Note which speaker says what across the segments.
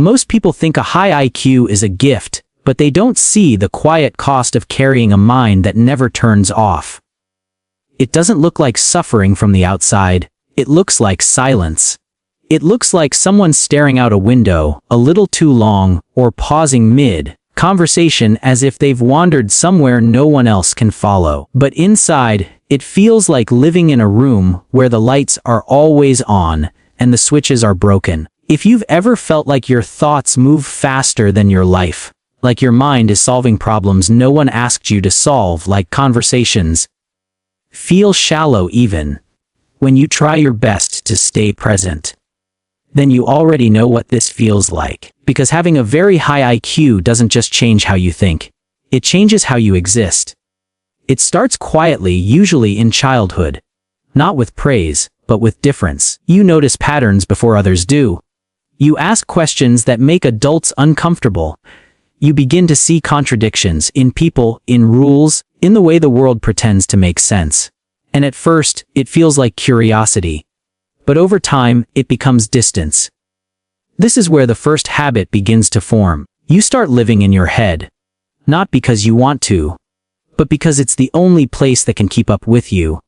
Speaker 1: Most people think a high IQ is a gift, but they don't see the quiet cost of carrying a mind that never turns off. It doesn't look like suffering from the outside, it looks like silence. It looks like someone staring out a window, a little too long, or pausing mid-conversation as if they've wandered somewhere no one else can follow. But inside, it feels like living in a room where the lights are always on and the switches are broken. If you've ever felt like your thoughts move faster than your life, like your mind is solving problems no one asked you to solve, like conversations feel shallow even when you try your best to stay present, then you already know what this feels like. Because having a very high IQ doesn't just change how you think, it changes how you exist. It starts quietly, usually in childhood, not with praise, but with difference. You notice patterns before others do. You ask questions that make adults uncomfortable. You begin to see contradictions in people, in rules, in the way the world pretends to make sense. And at first, it feels like curiosity. But over time, it becomes distance. This is where the first habit begins to form. You start living in your head. Not because you want to, but because it's the only place that can keep up with you.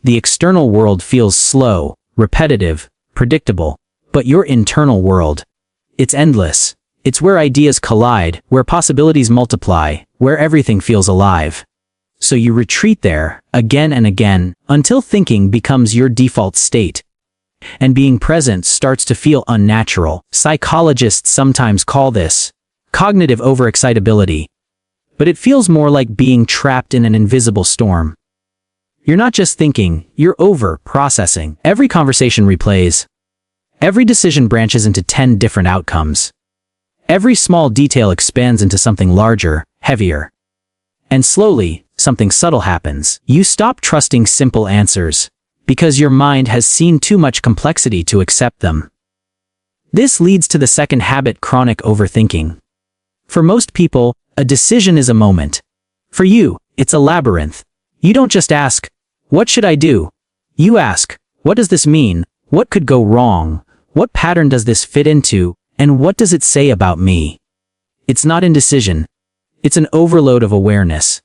Speaker 1: The external world feels slow, repetitive, predictable. But your internal world, it's endless. It's where ideas collide, where possibilities multiply, where everything feels alive. So you retreat there, again and again, until thinking becomes your default state. And being present starts to feel unnatural. Psychologists sometimes call this cognitive overexcitability. But it feels more like being trapped in an invisible storm. You're not just thinking, you're over-processing. Every conversation replays. Every decision branches into 10 different outcomes. Every small detail expands into something larger, heavier. And slowly, something subtle happens. You stop trusting simple answers, because your mind has seen too much complexity to accept them. This leads to the second habit, chronic overthinking. For most people, a decision is a moment. For you, it's a labyrinth. You don't just ask, what should I do? You ask, what does this mean? What could go wrong? What pattern does this fit into? And what does it say about me? It's not indecision. It's an overload of awareness.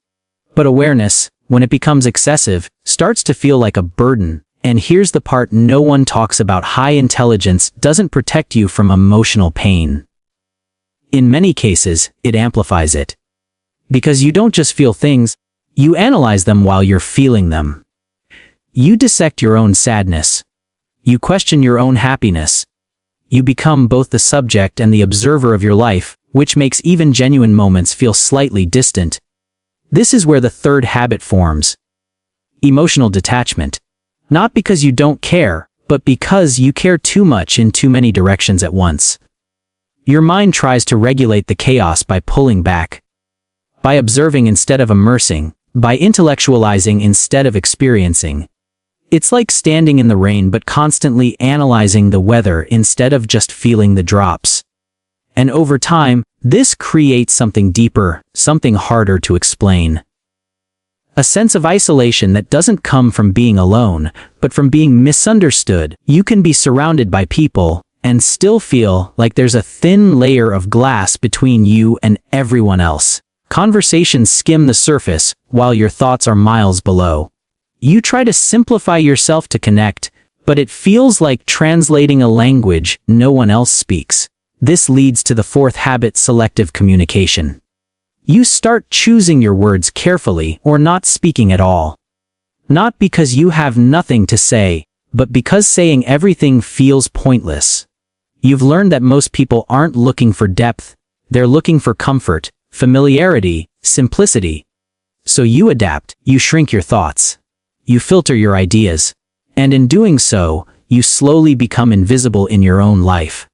Speaker 1: But awareness, when it becomes excessive, starts to feel like a burden. And here's the part no one talks about: high intelligence doesn't protect you from emotional pain. In many cases, it amplifies it. Because you don't just feel things, you analyze them while you're feeling them. You dissect your own sadness. You question your own happiness. You become both the subject and the observer of your life, which makes even genuine moments feel slightly distant. This is where the third habit forms. Emotional detachment. Not because you don't care, but because you care too much in too many directions at once. Your mind tries to regulate the chaos by pulling back, by observing instead of immersing, by intellectualizing instead of experiencing. It's like standing in the rain but constantly analyzing the weather instead of just feeling the drops. And over time, this creates something deeper, something harder to explain. A sense of isolation that doesn't come from being alone, but from being misunderstood. You can be surrounded by people and still feel like there's a thin layer of glass between you and everyone else. Conversations skim the surface while your thoughts are miles below. You try to simplify yourself to connect, but it feels like translating a language no one else speaks. This leads to the fourth habit, selective communication. You start choosing your words carefully or not speaking at all. Not because you have nothing to say, but because saying everything feels pointless. You've learned that most people aren't looking for depth, they're looking for comfort, familiarity, simplicity. So you adapt, you shrink your thoughts. You filter your ideas. And in doing so, you slowly become invisible in your own life.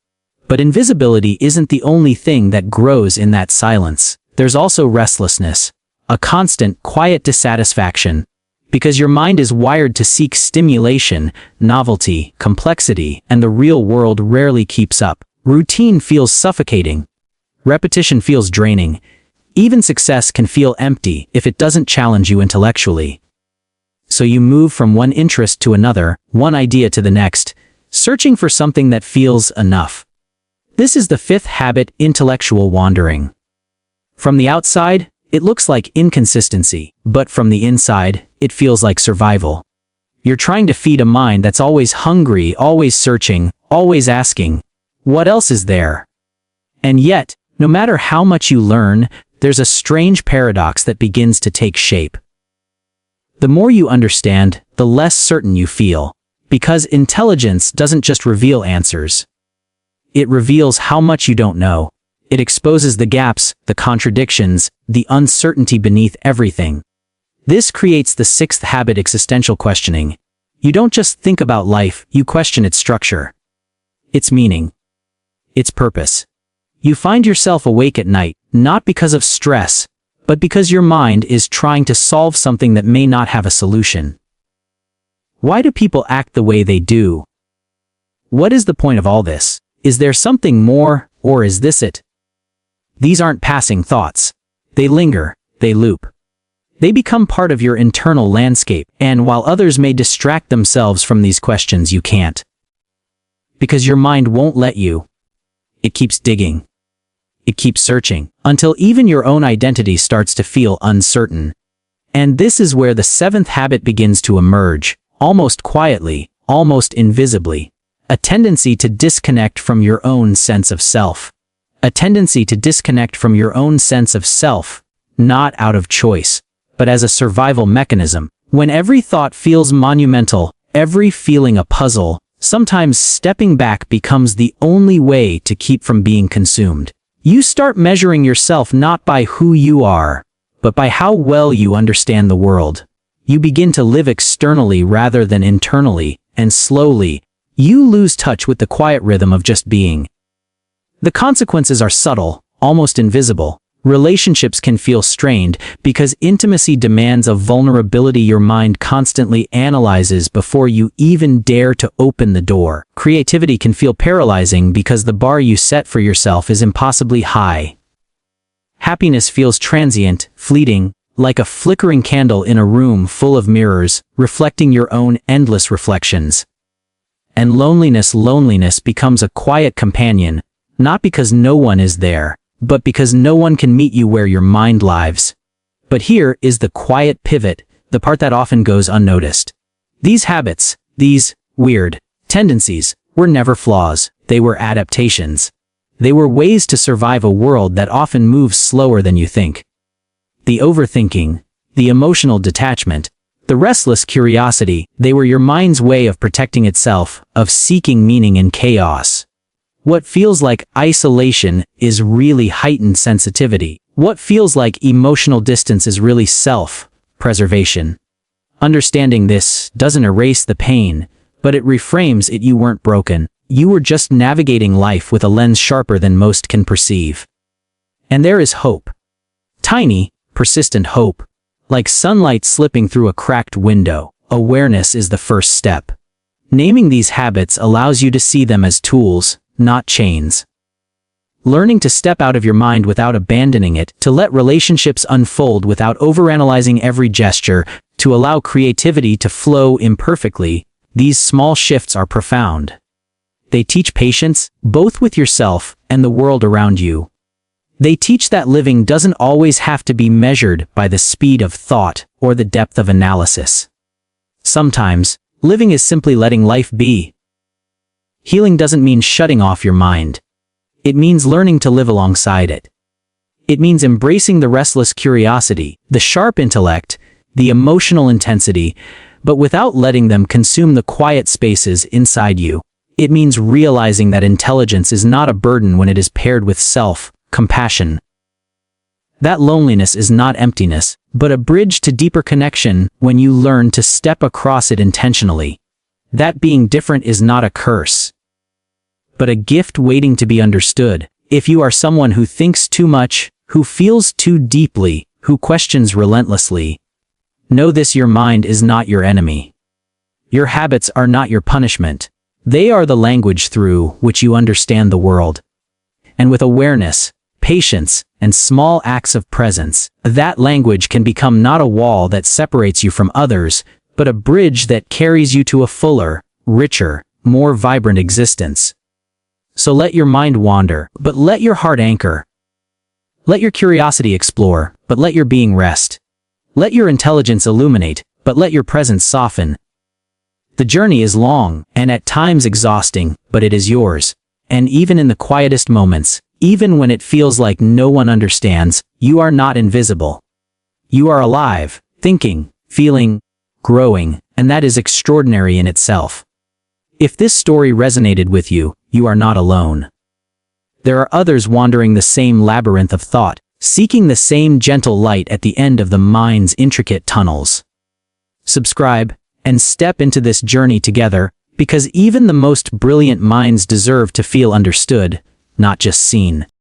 Speaker 1: But invisibility isn't the only thing that grows in that silence. There's also restlessness, a constant, quiet dissatisfaction. Because your mind is wired to seek stimulation, novelty, complexity, and the real world rarely keeps up. Routine feels suffocating. Repetition feels draining. Even success can feel empty if it doesn't challenge you intellectually. So you move from one interest to another, one idea to the next, searching for something that feels enough. This is the fifth habit: intellectual wandering. From the outside, it looks like inconsistency, but from the inside, it feels like survival. You're trying to feed a mind that's always hungry, always searching, always asking, what else is there? And yet, no matter how much you learn, there's a strange paradox that begins to take shape. The more you understand, the less certain you feel, because intelligence doesn't just reveal answers. It reveals how much you don't know. It exposes the gaps, the contradictions, the uncertainty beneath everything. This creates the sixth habit: existential questioning. You don't just think about life, you question its structure, its meaning, its purpose. You find yourself awake at night, not because of stress, but because your mind is trying to solve something that may not have a solution. Why do people act the way they do? What is the point of all this? Is there something more, or is this it? These aren't passing thoughts. They linger, they loop. They become part of your internal landscape, and while others may distract themselves from these questions, you can't. Because your mind won't let you. It keeps digging. It keeps searching, until even your own identity starts to feel uncertain. And this is where the seventh habit begins to emerge, almost quietly, almost invisibly. A tendency to disconnect from your own sense of self. A tendency to disconnect from your own sense of self, not out of choice, but as a survival mechanism. When every thought feels monumental, every feeling a puzzle, sometimes stepping back becomes the only way to keep from being consumed. You start measuring yourself not by who you are, but by how well you understand the world. You begin to live externally rather than internally, and slowly, you lose touch with the quiet rhythm of just being. The consequences are subtle, almost invisible. Relationships can feel strained because intimacy demands a vulnerability your mind constantly analyzes before you even dare to open the door. Creativity can feel paralyzing because the bar you set for yourself is impossibly high. Happiness feels transient, fleeting, like a flickering candle in a room full of mirrors, reflecting your own endless reflections. And loneliness becomes a quiet companion, not because no one is there, but because no one can meet you where your mind lives. But here is the quiet pivot, the part that often goes unnoticed. These habits, these weird tendencies, were never flaws, they were adaptations. They were ways to survive a world that often moves slower than you think. The overthinking, the emotional detachment, the restless curiosity, they were your mind's way of protecting itself, of seeking meaning in chaos. What feels like isolation is really heightened sensitivity. What feels like emotional distance is really self-preservation. Understanding this doesn't erase the pain, but it reframes it. You weren't broken. You were just navigating life with a lens sharper than most can perceive. And there is hope. Tiny, persistent hope. Like sunlight slipping through a cracked window, awareness is the first step. Naming these habits allows you to see them as tools, not chains. Learning to step out of your mind without abandoning it, to let relationships unfold without overanalyzing every gesture, to allow creativity to flow imperfectly, these small shifts are profound. They teach patience, both with yourself and the world around you. They teach that living doesn't always have to be measured by the speed of thought or the depth of analysis. Sometimes, living is simply letting life be. Healing doesn't mean shutting off your mind. It means learning to live alongside it. It means embracing the restless curiosity, the sharp intellect, the emotional intensity, but without letting them consume the quiet spaces inside you. It means realizing that intelligence is not a burden when it is paired with self-compassion. That loneliness is not emptiness, but a bridge to deeper connection when you learn to step across it intentionally. That being different is not a curse, but a gift waiting to be understood. If you are someone who thinks too much, who feels too deeply, who questions relentlessly, know this: your mind is not your enemy. Your habits are not your punishment. They are the language through which you understand the world. And with awareness, patience, and small acts of presence, that language can become not a wall that separates you from others, but a bridge that carries you to a fuller, richer, more vibrant existence. So let your mind wander, but let your heart anchor. Let your curiosity explore, but let your being rest. Let your intelligence illuminate, but let your presence soften. The journey is long, and at times exhausting, but it is yours. And even in the quietest moments, even when it feels like no one understands, you are not invisible. You are alive, thinking, feeling, growing, and that is extraordinary in itself. If this story resonated with you, you are not alone. There are others wandering the same labyrinth of thought, seeking the same gentle light at the end of the mind's intricate tunnels. Subscribe, and step into this journey together, because even the most brilliant minds deserve to feel understood, not just seen.